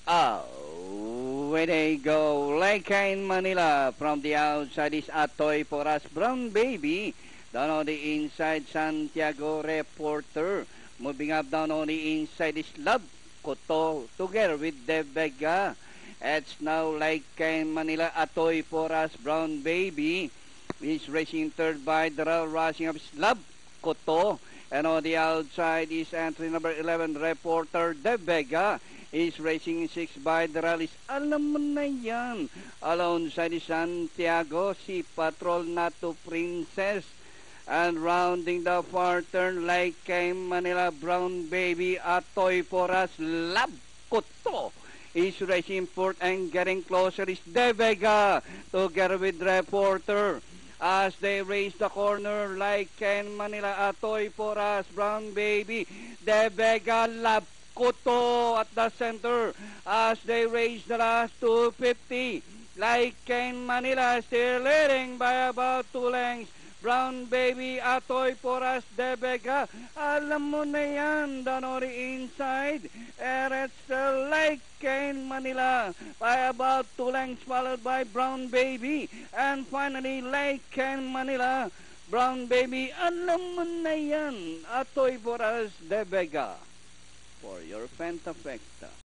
Where they go, Leica in Manila. From the outside is Atoy for us, Brown Baby. Down on the inside, Santiago Reporter. Moving up down on the inside is Love Koto together with De Vega. It's now Leica in Manila. Atoy for us, Brown Baby. He's racing third by Daryl, rushing up is Love Koto. And on the outside is entry number 11, Reporter De Vega. Is racing 6 by the rallies. Alam mo na yan. Alongside is Santiago, si Patrol Nato Princess. And rounding the far turn, like came Manila Brown Baby, Atoy for us, Lab Koto. Is racing fourth and getting closer is De Vega together with Reporter. As they race the corner, like Ken Manila, Atoy for us, Brown Baby, De Vega, Lab Koto at the center as they race the last 250. Like Ken Manila still leading by about 2 lengths. Brown Baby, Atoy for us, De Vega. Alam mo na yan, Danori inside. And it's still like Ken Manila by about 2 lengths followed by Brown Baby. And finally, like Ken Manila, Brown Baby, alam mo na yan, Atoy for us, De Vega. For your Pentafecta.